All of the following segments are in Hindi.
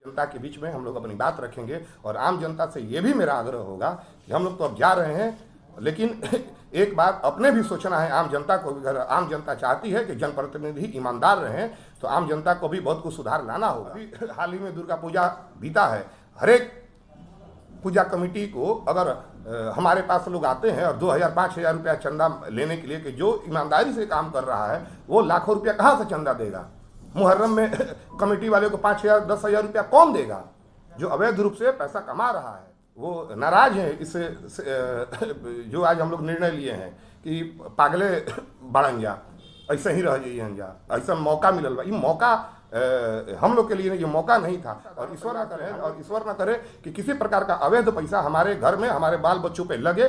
जनता के बीच में हम लोग अपनी बात रखेंगे और आम जनता से ये भी मेरा आग्रह होगा कि हम लोग तो अब जा रहे हैं, लेकिन एक बात अपने भी सोचना है, आम जनता को भी। अगर आम जनता चाहती है कि जनप्रतिनिधि ईमानदार रहें तो आम जनता को भी बहुत कुछ सुधार लाना होगा। अभी हाल ही में दुर्गा पूजा बीता है, हर एक पूजा कमेटी को अगर हमारे पास लोग आते हैं और 2000-5000 रुपया चंदा लेने के लिए, कि जो ईमानदारी से काम कर रहा है वो लाखों रुपया कहाँ से चंदा देगा? मुहर्रम में कमेटी वाले को 5000-10,000 रुपया कौन देगा? जो अवैध रूप से पैसा कमा रहा है वो नाराज है इससे, जो आज हम लोग निर्णय लिए हैं कि पागले बढ़न जा, ऐसे ही रह जाइए जा, ऐसा मौका मिलल बा। ये मौका हम लोग के लिए ये मौका नहीं था, और ईश्वर ना करे कि किसी प्रकार का अवैध पैसा हमारे घर में, हमारे बाल बच्चों पे लगे।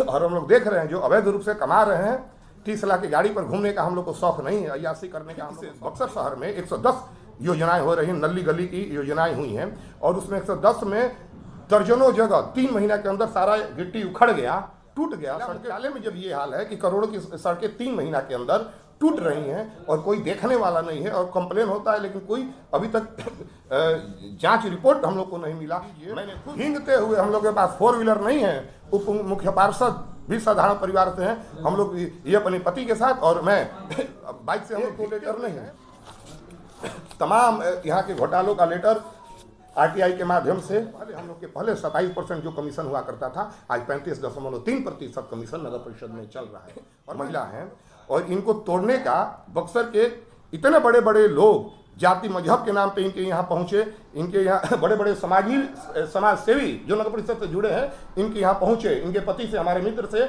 और हम लोग देख रहे हैं जो अवैध रूप से कमा रहे हैं, 30 लाख की गाड़ी पर घूमने का हम लोग को शौक नहीं है, अय्याशी करने का। बक्सर शहर में 110 योजनाएं हो रही हैं, नली गली की योजनाएं हुई हैं, और उसमें 110 में दर्जनों जगह 3 महीना के अंदर सारा गिट्टी उखड़ गया, टूट गया। सड़कें डाले में जब ये हाल है कि करोड़ों की सड़कें 3 महीना के अंदर टूट रही हैं और कोई देखने वाला नहीं है, और कंप्लेन होता है लेकिन कोई अभी तक जांच रिपोर्ट हम लोग को नहीं मिला। मैंने हिंगते हुए, हम लोग के पास 4 व्हीलर नहीं है, उप मुख्य पार्षद भी साधारण परिवार से हैं, हम लोग ये अपने पति के साथ, और मैं बाइक से, हम लोग को लेटर नहीं है। तमाम यहाँ के घोटालों का लेटर आरटीआई के माध्यम से, हम लोग के पहले 27% जो कमीशन हुआ करता था, आज 35.3% कमीशन नगर परिषद में चल रहा है, और महिला हैं। और इनको तोड़ने का बक्सर के इतने बड़े बड़े लोग जाति मजहब के नाम पे इनके यहाँ पहुँचे, इनके यहाँ बड़े बड़े समाज सेवी जो नगर परिषद से जुड़े हैं, इनके यहाँ पहुँचे, इनके पति से, हमारे मित्र से,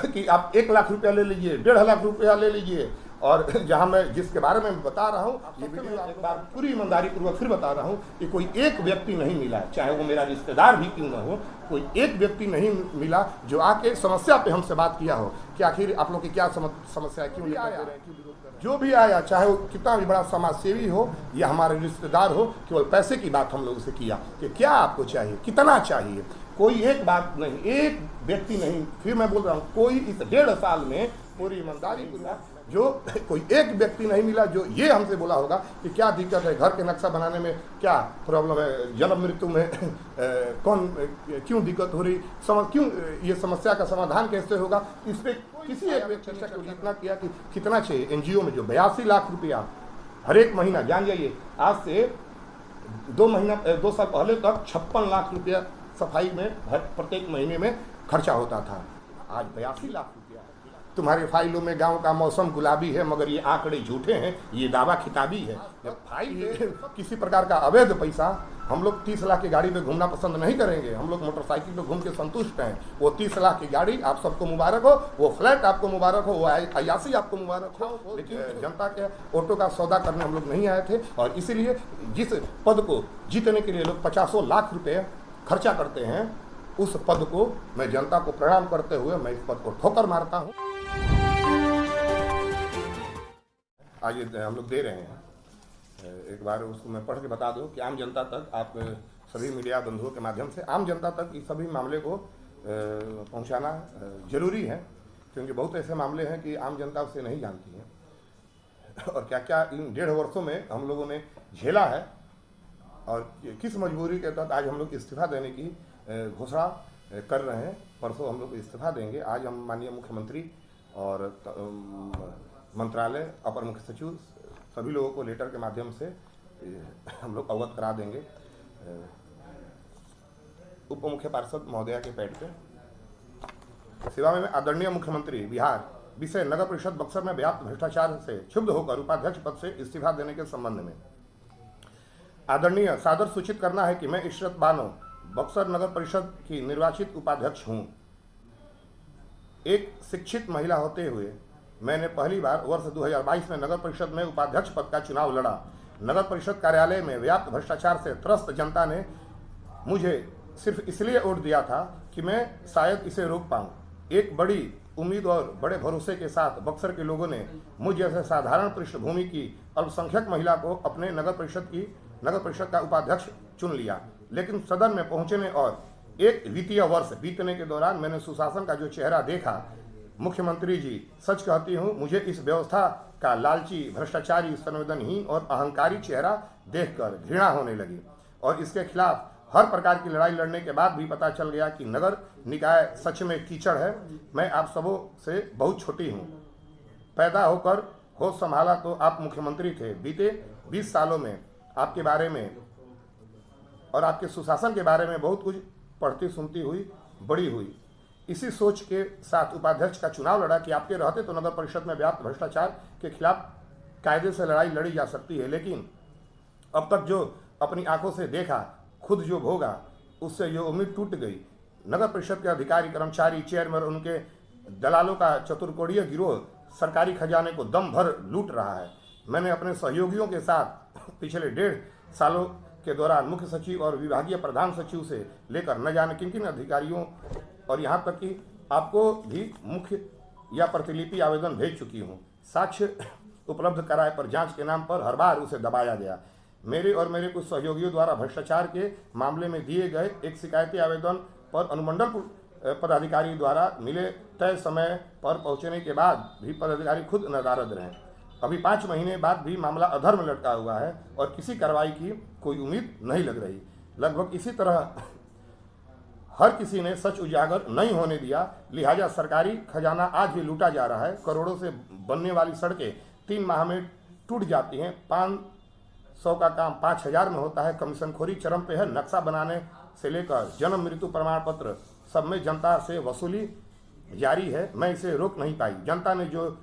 कि आप 1 लाख रुपया ले लीजिए, 1.5 लाख रुपया ले लीजिए। और जहां मैं जिसके बारे में बता रहा हूं, ये वीडियो एक बार पूरी ईमानदारी पूर्वक फिर बता रहा हूं कि कोई एक व्यक्ति नहीं मिला, चाहे वो मेरा रिश्तेदार भी क्यों ना हो, कोई एक व्यक्ति नहीं मिला जो आके समस्या पे हमसे बात किया हो कि आखिर आप लोग की क्या समस्या है, क्यों आया, जो भी आया, चाहे वो कितना भी बड़ा समाज सेवी हो या हमारे रिश्तेदार हो, केवल पैसे की बात हम लोगों से किया कि क्या आपको चाहिए, कितना चाहिए। कोई एक बात नहीं, एक व्यक्ति नहीं, फिर मैं बोल रहा हूँ, कोई इस 1.5 साल में पूरी ईमानदारी पूर्वक जो कोई एक व्यक्ति नहीं मिला जो ये हमसे बोला होगा कि क्या दिक्कत है, घर के नक्शा बनाने में क्या प्रॉब्लम है, जन्म मृत्यु में क्यों दिक्कत हो रही, क्यों ये समस्या का समाधान कैसे होगा, इस पर किसी एक व्यक्ति चर्चा को इतना किया कि कितना चाहिए। एनजीओ में जो 82 लाख रुपया हर एक महीना, जान जाइए आज से 2 साल पहले तक 56 लाख रुपया सफाई में प्रत्येक महीने में खर्चा होता था, आज 82 लाख रुपया। तुम्हारे फाइलों में गांव का मौसम गुलाबी है, मगर ये आंकड़े झूठे हैं, ये दावा खिताबी है। फाइल किसी प्रकार का अवैध पैसा, हम लोग 30 लाख की गाड़ी पे घूमना पसंद नहीं करेंगे, हम लोग मोटरसाइकिल पे घूम के संतुष्ट हैं। वो 30 लाख की गाड़ी आप सबको मुबारक हो, वो फ्लैट आपको मुबारक हो, वो अय्याशी आपको मुबारक हो, लेकिन जनता के ऑटो का सौदा करने हम लोग नहीं आए थे। और इसीलिए जिस पद को जीतने के लिए लोग 50 लाख रुपये खर्चा करते हैं, उस पद को मैं जनता को प्रणाम करते हुए मैं इस पद को ठोकर मारता हूँ। आज हम लोग दे रहे हैं, एक बार उसको मैं पढ़ के बता दूं कि आम जनता तक, आप सभी मीडिया बंधुओं के माध्यम से आम जनता तक इस सभी मामले को पहुंचाना जरूरी है, क्योंकि बहुत ऐसे मामले हैं कि आम जनता उसे नहीं जानती है, और क्या क्या इन 1.5 वर्षों में हम लोगों ने झेला है, और किस मजबूरी के तहत आज हम लोग इस्तीफा देने की घोषणा कर रहे हैं। परसों हम लोग इस्तीफा देंगे। आज हम माननीय मुख्यमंत्री और मंत्रालय, अपर मुख्य सचिव, सभी लोगों को लेटर के माध्यम से हम लोग अवगत करा देंगे। उप मुख्य पार्षद महोदया के पैड पे सेवा में आदरणीय मुख्यमंत्री बिहार विषय नगर परिषद बक्सर में व्याप्त भ्रष्टाचार से क्षुब्ध होकर उपाध्यक्ष पद से इस्तीफा देने के संबंध में आदरणीय सादर सूचित करना है कि मैं इशरत बानो बक्सर नगर परिषद की निर्वाचित उपाध्यक्ष हूं। एक शिक्षित महिला होते हुए मैंने पहली बार वर्ष 2022 में नगर परिषद में उपाध्यक्ष पद का चुनाव लड़ा। नगर परिषद कार्यालय में व्याप्त भ्रष्टाचार से त्रस्त जनता ने मुझे सिर्फ इसलिए वोट दिया था कि मैं शायद इसे रोक पाऊं। एक बड़ी उम्मीद और बड़े भरोसे के साथ बक्सर के लोगों ने मुझ जैसे साधारण पृष्ठभूमि की अल्पसंख्यक महिला को अपने नगर परिषद का उपाध्यक्ष चुन लिया। लेकिन सदन में पहुंचने और एक वित्तीय वर्ष बीतने के दौरान मैंने सुशासन का जो चेहरा देखा, मुख्यमंत्री जी सच कहती हूँ, मुझे इस व्यवस्था का लालची, भ्रष्टाचारी, संवेदनहीन और अहंकारी चेहरा देखकर घृणा होने लगी और इसके खिलाफ हर प्रकार की लड़ाई लड़ने के बाद भी पता चल गया कि नगर निकाय सच में कीचड़ है। मैं आप सबों से बहुत छोटी हूँ। पैदा होकर होश संभाला तो आप मुख्यमंत्री थे। बीते 20 सालों में आपके बारे में और आपके सुशासन के बारे में बहुत कुछ पढ़ती सुनती हुई बड़ी हुई। इसी सोच के साथ उपाध्यक्ष का चुनाव लड़ा कि आपके रहते तो नगर परिषद में व्याप्त भ्रष्टाचार के खिलाफ कायदे से लड़ाई लड़ी जा सकती है, लेकिन अब तक जो अपनी आंखों से देखा, खुद जो भोगा, उससे जो उम्मीद टूट गई। नगर परिषद के अधिकारी, कर्मचारी, चेयरमैन, उनके दलालों का चतुर्कोणीय गिरोह सरकारी खजाने को दम भर लूट रहा है। मैंने अपने सहयोगियों के साथ पिछले 1.5 सालों के दौरान मुख्य सचिव और विभागीय प्रधान सचिव से लेकर न जाने किन किन अधिकारियों और यहाँ तक कि आपको भी मुख्य या प्रतिलिपि आवेदन भेज चुकी हूँ। साक्ष्य उपलब्ध कराए पर जांच के नाम पर हर बार उसे दबाया गया। मेरे और मेरे कुछ सहयोगियों द्वारा भ्रष्टाचार के मामले में दिए गए एक शिकायती आवेदन पर अनुमंडल पदाधिकारी द्वारा मिले तय समय पर पहुंचने के बाद भी पदाधिकारी खुद नदारद रहे। अभी 5 महीने बाद भी मामला अधर में लटका हुआ है और किसी कार्रवाई की कोई उम्मीद नहीं लग रही। लगभग इसी तरह हर किसी ने सच उजागर नहीं होने दिया, लिहाजा सरकारी खजाना आज भी लूटा जा रहा है। करोड़ों से बनने वाली सड़कें 3 माह में टूट जाती हैं। 500 का काम 5000 में होता है। कमीशनखोरी चरम पे है। नक्शा बनाने से लेकर जन्म मृत्यु प्रमाण पत्र सब में जनता से वसूली जारी है। मैं इसे रोक नहीं पाई। जनता ने जो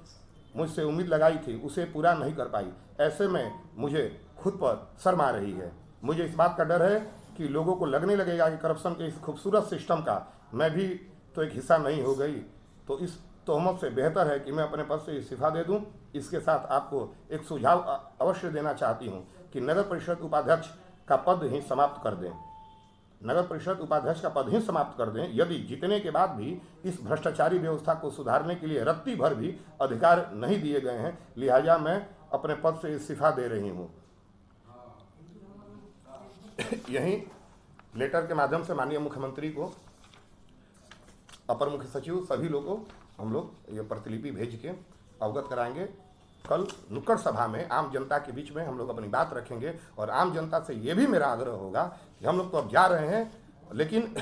मुझसे उम्मीद लगाई थी उसे पूरा नहीं कर पाई। ऐसे में मुझे खुद पर शर्म आ रही है। मुझे इस बात का डर है कि लोगों को लगने लगेगा कि करप्शन के इस खूबसूरत सिस्टम का मैं भी तो एक हिस्सा नहीं हो गई, तो इस तोहमत से बेहतर है कि मैं अपने पद से इस्तीफा दे दूं। इसके साथ आपको एक सुझाव अवश्य देना चाहती हूं कि नगर परिषद उपाध्यक्ष का पद ही समाप्त कर दें। नगर परिषद उपाध्यक्ष का पद ही समाप्त कर दें। यदि जीतने के बाद भी इस भ्रष्टाचारी व्यवस्था को सुधारने के लिए रत्ती भर भी अधिकार नहीं दिए गए हैं, लिहाजा मैं अपने पद से इस्तीफा दे रही हूं। यही लेटर के माध्यम से माननीय मुख्यमंत्री को, अपर मुख्य सचिव, सभी लोगों को हम लोग ये प्रतिलिपि भेज के अवगत कराएंगे। कल नुक्कड़ सभा में आम जनता के बीच में हम लोग अपनी बात रखेंगे और आम जनता से ये भी मेरा आग्रह होगा कि हम लोग तो अब जा रहे हैं, लेकिन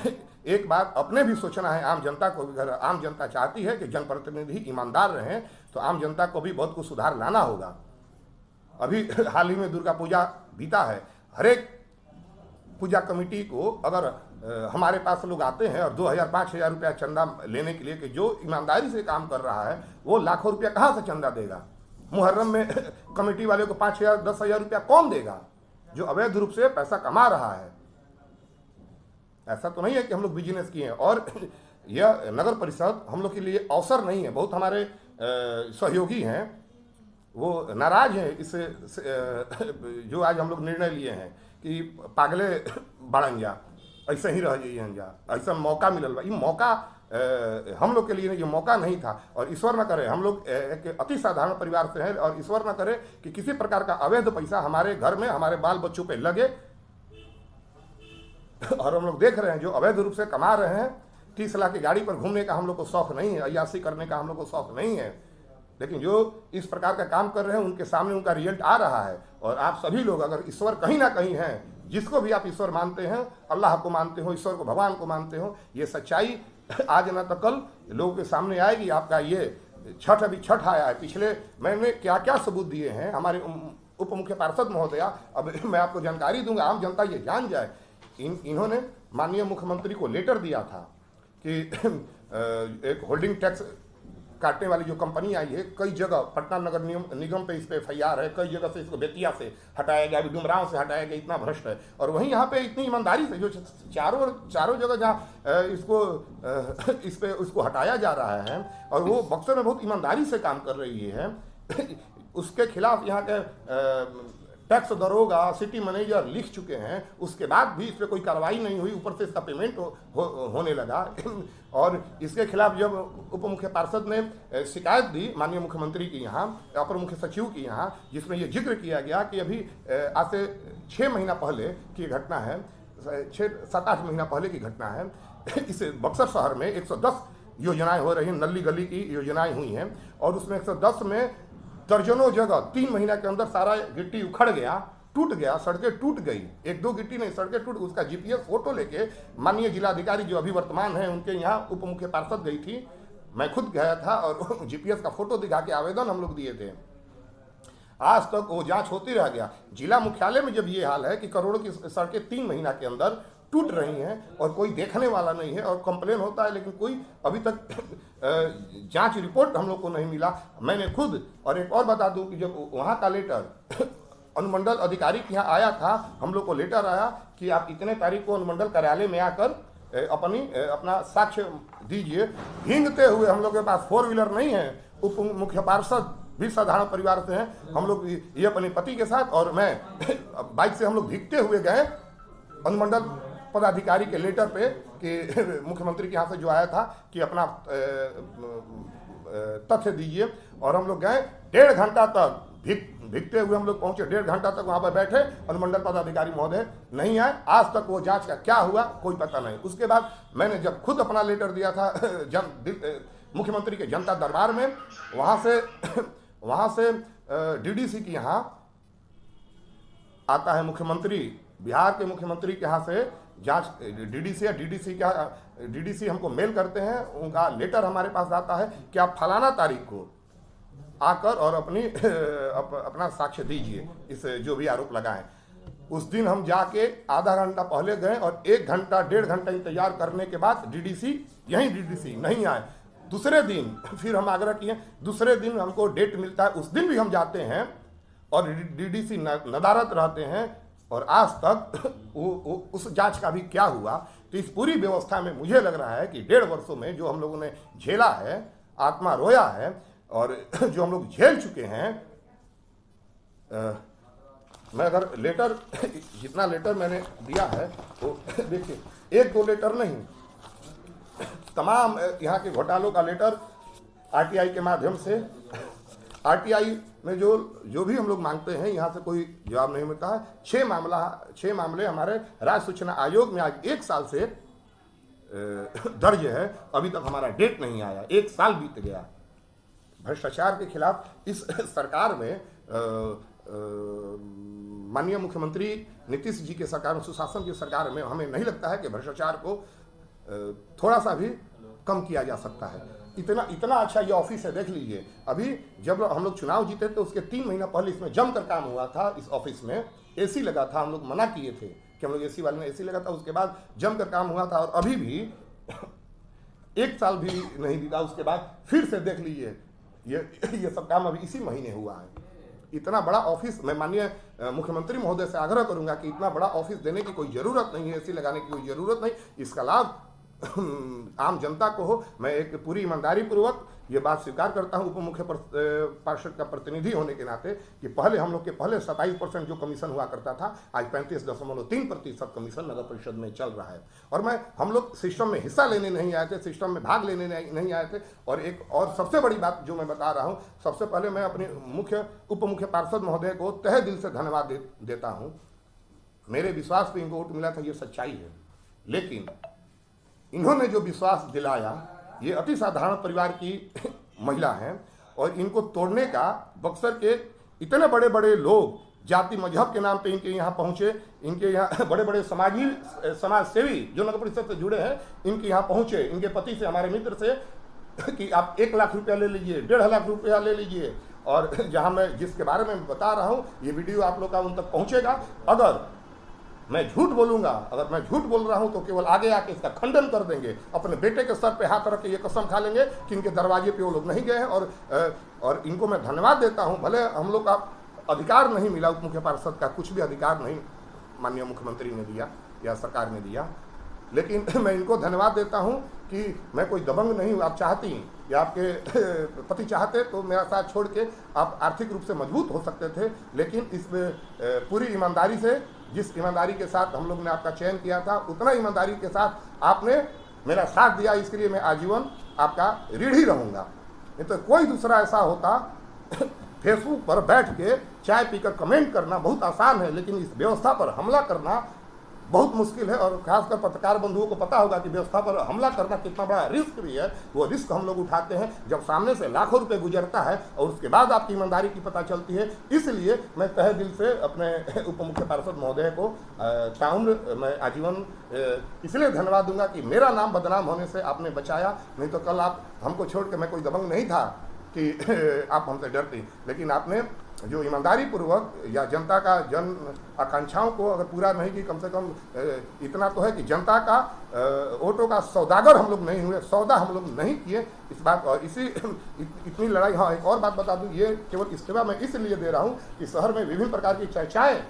एक बात अपने भी सोचना है। आम जनता को भी, अगर आम जनता चाहती है कि जनप्रतिनिधि ईमानदार रहें, तो आम जनता को भी बहुत कुछ सुधार लाना होगा। अभी हाल ही में दुर्गा पूजा बीता है। हर एक पूजा कमेटी को अगर हमारे पास लोग आते हैं और 2000-5000 रुपया चंदा लेने के लिए, कि जो ईमानदारी से काम कर रहा है वो लाखों रुपया कहाँ से चंदा देगा? मुहर्रम में कमेटी वाले को 5000-10,000 रुपया कौन देगा जो अवैध रूप से पैसा कमा रहा है? ऐसा तो नहीं है कि हम लोग बिजनेस किए हैं। और यह नगर परिषद हम लोग के लिए अवसर नहीं है। बहुत हमारे सहयोगी हैं वो नाराज हैं इससे, जो आज हम लोग निर्णय लिए हैं कि पागले बढ़न जा, ऐसे ही रह जाइए जा, ऐसा मौका मिलल बा। ये मौका हम लोग के लिए ये मौका नहीं था। और ईश्वर न करे, हम लोग एक अति साधारण परिवार से हैं, और ईश्वर न करे कि किसी प्रकार का अवैध पैसा हमारे घर में, हमारे बाल बच्चों पे लगे। और हम लोग देख रहे हैं जो अवैध रूप से कमा रहे हैं। 30 लाख की गाड़ी पर घूमने का हम लोग को शौक नहीं है, अय्याशी करने का हम लोग को शौक नहीं है, लेकिन जो इस प्रकार का काम कर रहे हैं उनके सामने उनका रिजल्ट आ रहा है। और आप सभी लोग अगर ईश्वर कहीं ना कहीं हैं, जिसको भी आप ईश्वर मानते हैं, अल्लाह को मानते हो, ईश्वर को, भगवान को मानते हो, ये सच्चाई आज ना तो कल लोगों के सामने आएगी। आपका ये छठ, अभी छठ आया है, पिछले मैंने क्या क्या सबूत दिए हैं हमारे उप मुख्य पार्षद महोदया, अब मैं आपको जानकारी दूंगा, आम जनता ये जान जाए। इन्होंने माननीय मुख्यमंत्री को लेटर दिया था कि एक होल्डिंग टैक्स काटने वाली जो कंपनी आई है, कई जगह पटना नगर निगम पे इस पे FIR है, कई जगह से इसको बेतिया से हटाया गया, डुमरांव से हटाया गया, इतना भ्रष्ट है। और वहीं यहाँ पे इतनी ईमानदारी से जो चारों जगह जहाँ इस पे उसको हटाया जा रहा है, और वो बक्सर में बहुत ईमानदारी से काम कर रही है, उसके खिलाफ यहाँ के टैक्स दरोगा, सिटी मैनेजर लिख चुके हैं। उसके बाद भी इस पर कोई कार्रवाई नहीं हुई, ऊपर से इसका पेमेंट होने लगा। और इसके खिलाफ जब उप मुख्य पार्षद ने शिकायत दी माननीय मुख्यमंत्री की यहाँ, अपर मुख्य सचिव की यहाँ, जिसमें ये जिक्र किया गया कि अभी आज से 6 महीना पहले की घटना है, 6-7-8 महीना पहले की घटना है। इस बक्सर शहर में 110 योजनाएं हो रही हैं, नली गली की योजनाएं हुई हैं, और उसमें 110 में दर्जनों जगह 3 महीना के अंदर सारा गिट्टी उखड़ गया टूट गया, सड़कें टूट गई, एक दो गिट्टी नहीं, सड़कें टूट, उसका जीपीएस फोटो लेके माननीय जिलाधिकारी जो अभी वर्तमान है उनके यहाँ उप मुख्य पार्षद गई थी, मैं खुद गया था और जीपीएस का फोटो दिखा के आवेदन हम लोग दिए थे। आज तक वो जांच होती रह गया। जिला मुख्यालय में जब ये हाल है कि करोड़ों की सड़कें 3 महीना के अंदर टूट रही हैं और कोई देखने वाला नहीं है और कंप्लेन होता है, लेकिन कोई अभी तक जांच रिपोर्ट हम लोग को नहीं मिला। मैंने खुद, और एक और बता दूं कि जब वहाँ का लेटर अनुमंडल अधिकारी के यहाँ आया था, हम लोग को लेटर आया कि आप इतने तारीख को अनुमंडल कार्यालय में आकर अपना साक्ष्य दीजिए। भींगते हुए, हम लोग के पास 4 व्हीलर नहीं है, उप मुख्य पार्षद भी साधारण परिवार से हैं, हम लोग ये अपने पति के साथ और मैं बाइक से हम लोग भीगते हुए गए अनुमंडल पदाधिकारी के लेटर पे कि मुख्यमंत्री के यहाँ से जो आया था कि अपना तथ्य दीजिए, और हम लोग गए। 1.5 घंटा तक भीगते हुए हम लोग पहुंचे, 1.5 घंटा तक वहां पर बैठे, अनुमंडल पदाधिकारी महोदय नहीं आए। आज तक वो जांच का क्या हुआ कोई पता नहीं। उसके बाद मैंने जब खुद अपना लेटर दिया था मुख्यमंत्री के जनता दरबार में, वहां से डीडीसी के यहाँ आता है मुख्यमंत्री, बिहार के मुख्यमंत्री के यहाँ से जांच डीडीसी हमको मेल करते हैं, उनका लेटर हमारे पास आता है कि आप फलाना तारीख को आकर और अपना साक्ष्य दीजिए, इस जो भी आरोप लगाएं। उस दिन हम जाके आधा घंटा पहले गए और 1 घंटा 1.5 घंटा इंतजार करने के बाद डीडीसी नहीं आए। दूसरे दिन फिर हम आग्रह किए, दूसरे दिन हमको डेट मिलता है, उस दिन भी हम जाते हैं और डीडीसी नदारत रहते हैं, और आज तक उस जांच का भी क्या हुआ। तो इस पूरी व्यवस्था में मुझे लग रहा है कि 1.5 वर्षों में जो हम लोगों ने झेला है, आत्मा रोया है और जो हम लोग झेल चुके हैं, मैं अगर लेटर, जितना लेटर मैंने दिया है तो देखिए, 1-2 लेटर नहीं, तमाम यहाँ के घोटालों का लेटर आरटीआई के माध्यम से, आरटीआई में जो भी हम लोग मांगते हैं यहाँ से कोई जवाब नहीं मिलता है। 6 मामले हमारे राज्य सूचना आयोग में आज 1 साल से दर्ज है, अभी तक हमारा डेट नहीं आया, 1 साल बीत गया। भ्रष्टाचार के खिलाफ इस सरकार में माननीय मुख्यमंत्री नीतीश जी के सरकार में, सुशासन की सरकार में, हमें नहीं लगता है कि भ्रष्टाचार को थोड़ा सा भी कम किया जा सकता है। इतना अच्छा ये ऑफिस है, देख लीजिए। अभी जब हम लोग चुनाव जीते थे उसके 3 महीना पहले इसमें जमकर काम हुआ था। इस ऑफिस में एसी लगा था, हम लोग मना किए थे कि हम लोग एसी वाले में एसी लगा था, उसके बाद जमकर काम हुआ था, और अभी भी 1 साल भी नहीं बीता, उसके बाद फिर से देख लीजिए ये सब काम अभी इसी महीने हुआ है। इतना बड़ा ऑफिस, मैं माननीय मुख्यमंत्री महोदय से आग्रह करूंगा कि इतना बड़ा ऑफिस देने की कोई जरूरत नहीं है, एसी लगाने की कोई जरूरत नहीं, इसका लाभ आम जनता को हो। मैं एक पूरी ईमानदारी पूर्वक ये बात स्वीकार करता हूं उप मुख्य पार्षद का प्रतिनिधि होने के नाते कि पहले हम लोग के 27% जो कमीशन हुआ करता था, आज 35.3% कमीशन नगर परिषद में चल रहा है। और हम लोग सिस्टम में हिस्सा लेने नहीं आए थे, सिस्टम में भाग लेने नहीं आए थे। और एक और सबसे बड़ी बात जो मैं बता रहा हूँ, सबसे पहले मैं अपने उप मुख्य पार्षद महोदय को तहे दिल से धन्यवाद देता हूँ। मेरे विश्वास पे इनको वोट मिला था, ये सच्चाई है, लेकिन इन्होंने जो विश्वास दिलाया, ये अति साधारण परिवार की महिला हैं और इनको तोड़ने का, बक्सर के इतने बड़े बड़े लोग जाति मजहब के नाम पे इनके यहाँ पहुँचे, इनके यहाँ बड़े बड़े समाज सेवी जो नगर परिषद से जुड़े हैं, इनके यहाँ पहुँचे, इनके पति से, हमारे मित्र से कि आप 1 लाख रुपया ले लीजिए, 1.5 लाख रुपया ले लीजिए। और जहाँ मैं जिसके बारे में बता रहा हूँ, ये वीडियो आप लोग का उन तक पहुँचेगा। अगर मैं झूठ बोलूंगा, अगर मैं झूठ बोल रहा हूं तो केवल आगे आके इसका खंडन कर देंगे, अपने बेटे के सर पे हाथ रख के ये कसम खा लेंगे कि इनके दरवाजे पे वो लोग नहीं गए हैं। और इनको मैं धन्यवाद देता हूं। भले हम लोग का अधिकार नहीं मिला, उप मुख्य पार्षद का कुछ भी अधिकार नहीं माननीय मुख्यमंत्री ने दिया या सरकार ने दिया, लेकिन मैं इनको धन्यवाद देता हूं कि मैं कोई दबंग नहीं हूँ। आप चाहती या आपके पति चाहते तो मेरा साथ छोड़ के आप आर्थिक रूप से मजबूत हो सकते थे, लेकिन इस पूरी ईमानदारी से, जिस ईमानदारी के साथ हम लोग ने आपका चयन किया था, उतना ईमानदारी के साथ आपने मेरा साथ दिया, इसके लिए मैं आजीवन आपका ऋणी रहूँगा। नहीं तो कोई दूसरा ऐसा होता, फेसबुक पर बैठ के चाय पीकर कमेंट करना बहुत आसान है, लेकिन इस व्यवस्था पर हमला करना बहुत मुश्किल है। और खासकर पत्रकार बंधुओं को पता होगा कि व्यवस्था पर हमला करना कितना बड़ा रिस्क भी है। वो रिस्क हम लोग उठाते हैं जब सामने से लाखों रुपए गुजरता है और उसके बाद आपकी ईमानदारी की पता चलती है। इसलिए मैं तहे दिल से अपने उप मुख्य पार्षद महोदय को ताउम्र मैं आजीवन इसलिए धन्यवाद दूंगा कि मेरा नाम बदनाम होने से आपने बचाया। नहीं तो कल आप हमको छोड़ के, मैं कोई दबंग नहीं था कि आप हमसे डरती, लेकिन आपने जो ईमानदारी पूर्वक या जनता का जन आकांक्षाओं को अगर पूरा नहीं की, कम से कम इतना तो है कि जनता का वोटों का सौदागर हम लोग नहीं हुए, सौदा हम लोग नहीं किए। इस बात और इसी इतनी लड़ाई। हाँ, एक और बात बता दूं, ये केवल इस्तीफा मैं इसलिए दे रहा हूँ कि शहर में विभिन्न प्रकार की चर्चाएं,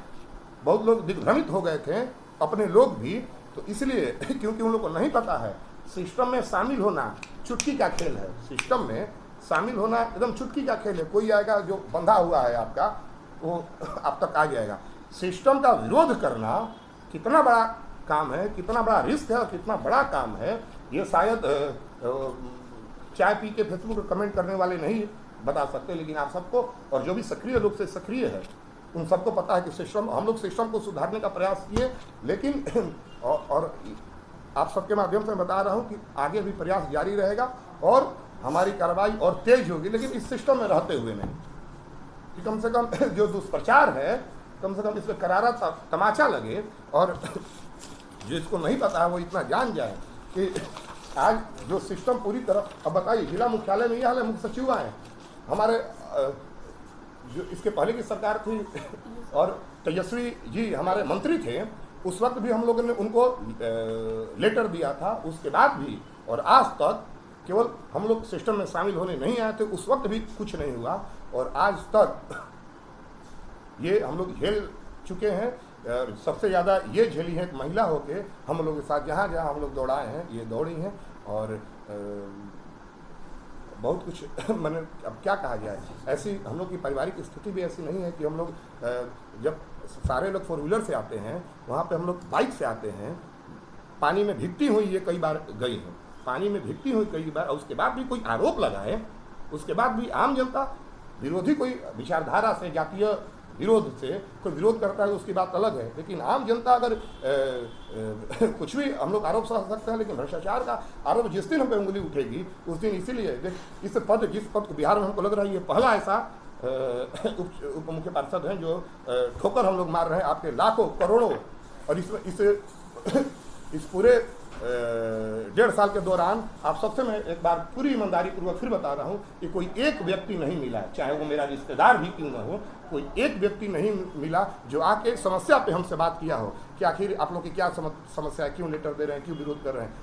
बहुत लोग दिग्भ्रमित हो गए थे, अपने लोग भी, तो इसलिए क्योंकि उन लोग को नहीं पता है सिस्टम में शामिल होना चुटकी का खेल है। सिस्टम में शामिल होना एकदम चुटकी का खेल है। कोई आएगा जो बंधा हुआ है आपका, वो आप तक आ जाएगा। सिस्टम का विरोध करना कितना बड़ा काम है, कितना बड़ा रिस्क है और कितना बड़ा काम है, ये शायद चाय पी के फेसबुक पर कमेंट करने वाले नहीं बता सकते, लेकिन आप सबको और जो भी सक्रिय लोग से सक्रिय है उन सबको पता है कि सिस्टम, हम लोग सिस्टम को सुधारने का प्रयास किए, लेकिन और आप सबके माध्यम से बता रहा हूँ कि आगे भी प्रयास जारी रहेगा और हमारी कार्रवाई और तेज होगी, लेकिन इस सिस्टम में रहते हुए नहीं कि कम से कम जो दुष्प्रचार है, कम से कम इसमें करारा तमाचा लगे और जो इसको नहीं पता है वो इतना जान जाए कि आज जो सिस्टम पूरी तरह। अब बताइए, जिला मुख्यालय में यह हाल है, मुख्य सचिव आए हमारे, जो इसके पहले की सरकार थी और तेजस्वी जी हमारे मंत्री थे, उस वक्त भी हम लोगों ने उनको लेटर दिया था, उसके बाद भी और आज तक केवल हम लोग सिस्टम में शामिल होने नहीं आए थे, उस वक्त भी कुछ नहीं हुआ और आज तक ये हम लोग झेल चुके हैं। सबसे ज़्यादा ये झेली है एक महिला होके, हम लोग के साथ जहाँ जहाँ हम लोग दौड़ाए हैं ये दौड़ी हैं और बहुत कुछ मैंने अब क्या कहा जाए। ऐसी हम लोग की पारिवारिक स्थिति भी ऐसी नहीं है कि हम लोग जब सारे लोग फोर व्हीलर से आते हैं, वहाँ पे हम लोग बाइक से आते हैं, पानी में भीगती हुई ये कई बार गई हैं, पानी में भीगती हुई कई बार, और उसके बाद भी कोई आरोप लगाए, उसके बाद भी आम जनता विरोधी कोई विचारधारा से, जातीय विरोध से कोई विरोध करता है उसकी बात अलग है, लेकिन आम जनता अगर कुछ भी हम लोग आरोप सह सकते हैं, लेकिन भ्रष्टाचार का आरोप जिस दिन हम पे उंगली उठेगी उस दिन, इसीलिए जिस पद को बिहार में हमको लग रहा है ये पहला ऐसा उप मुख्य पार्षद हैं जो ठोकर हम लोग मार रहे हैं आपके लाखों करोड़ों। और इस पूरे 1.5 साल के दौरान आप सबसे मैं एक बार पूरी ईमानदारी पूर्वक फिर बता रहा हूँ कि कोई एक व्यक्ति नहीं मिला, चाहे वो मेरा रिश्तेदार भी क्यों न हो, कोई एक व्यक्ति नहीं मिला जो आके समस्या पे हमसे बात किया हो कि आखिर आप लोग की क्या समस्या है, क्यों लेटर दे रहे हैं, क्यों विरोध कर रहे हैं।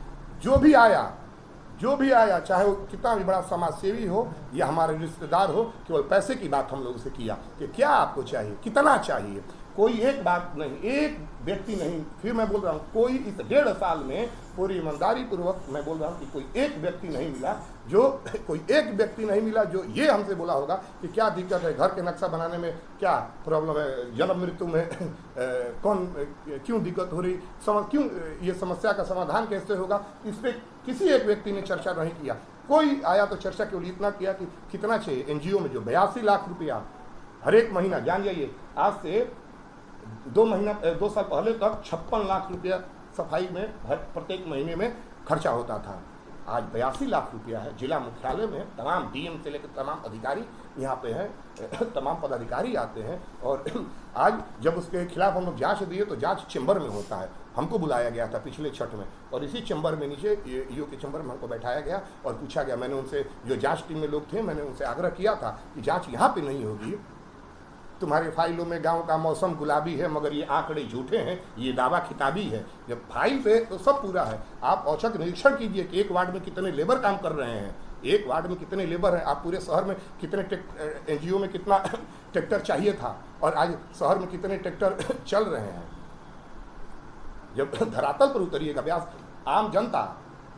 जो भी आया चाहे वो कितना भी बड़ा समाज सेवी हो या हमारे रिश्तेदार हो, केवल पैसे की बात हम लोगों से किया कि क्या आपको चाहिए, कितना चाहिए। कोई एक बात नहीं, एक व्यक्ति नहीं, फिर मैं बोल रहा हूँ कोई इस 1.5 साल में पूरी ईमानदारी पूर्वक मैं बोल रहा हूँ कि कोई एक व्यक्ति नहीं मिला जो ये हमसे बोला होगा कि क्या दिक्कत है, घर के नक्शा बनाने में क्या प्रॉब्लम है, जन्म मृत्यु में क्यों दिक्कत हो रही, क्यों ये समस्या का समाधान कैसे होगा, इस पर किसी एक व्यक्ति ने चर्चा नहीं किया। कोई आया तो चर्चा केवल इतना किया कि कितना चाहिए। एनजीओ में जो 82 लाख रुपया हर एक महीना, जान जाइए आज से 2 साल पहले तक 56 लाख रुपया सफाई में प्रत्येक महीने में खर्चा होता था, आज 82 लाख रुपया है। जिला मुख्यालय में तमाम डीएम से लेकर तमाम अधिकारी यहाँ पे हैं, तमाम पदाधिकारी आते हैं और आज जब उसके खिलाफ हम लोग जाँच दिए तो जाँच चैम्बर में होता है। हमको बुलाया गया था पिछले छठ में और इसी चैम्बर में नीचे ईओ के चैम्बर में हमको बैठाया गया और पूछा गया, मैंने उनसे, जो जाँच टीम में लोग थे, मैंने उनसे आग्रह किया था कि जाँच यहाँ पर नहीं होगी, तुम्हारे फाइलों में गांव का मौसम गुलाबी है मगर ये आंकड़े झूठे हैं, ये दावा खिताबी है। जब फाइल पे तो सब पूरा है, आप औचक निरीक्षण कीजिए कि एक वार्ड में कितने लेबर काम कर रहे हैं, एक वार्ड में कितने लेबर हैं, आप पूरे शहर में कितने एनजीओ में कितना ट्रैक्टर चाहिए था और आज शहर में कितने ट्रैक्टर चल रहे हैं। जब धरातल पर उतरिएगा, व्यास आम जनता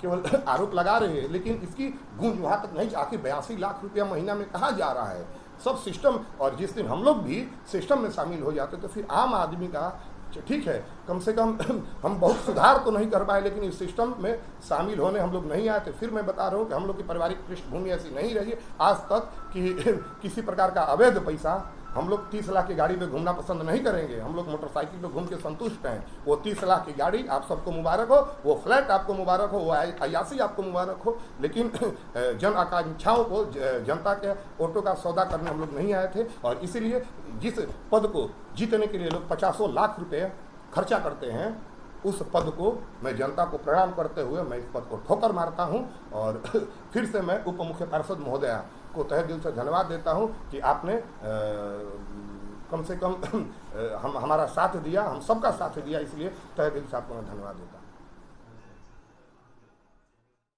केवल आरोप लगा रहे हैं, लेकिन इसकी गूंज वहाँ तक नहीं, आखिर 82 लाख रुपया महीना में कहाँ जा रहा है। सब सिस्टम, और जिस दिन हम लोग भी सिस्टम में शामिल हो जाते तो फिर आम आदमी का ठीक है, कम से कम हम बहुत सुधार तो नहीं कर पाए, लेकिन इस सिस्टम में शामिल होने हम लोग नहीं आए थे। फिर मैं बता रहा हूँ कि हम लोग की पारिवारिक पृष्ठभूमि ऐसी नहीं रही आज तक कि किसी प्रकार का अवैध पैसा हम लोग 30 लाख की गाड़ी पे घूमना पसंद नहीं करेंगे, हम लोग मोटरसाइकिल पे घूम के संतुष्ट हैं। वो 30 लाख की गाड़ी आप सबको मुबारक हो, वो फ्लैट आपको मुबारक हो, वो अयासी आपको मुबारक हो, लेकिन जन आकांक्षाओं को, जनता के वोटों का सौदा करने हम लोग नहीं आए थे। और इसीलिए जिस पद को जीतने के लिए लोग 50 लाख रुपये खर्चा करते हैं, उस पद को मैं जनता को प्रणाम करते हुए मैं इस पद को ठोकर मारता हूं। और फिर से मैं उप मुख्य पार्षद महोदया को तहे दिल से धन्यवाद देता हूं कि आपने कम से कम हमारा साथ दिया, हम सबका साथ दिया, इसलिए तहे दिल से आपको मैं धन्यवाद देता हूं।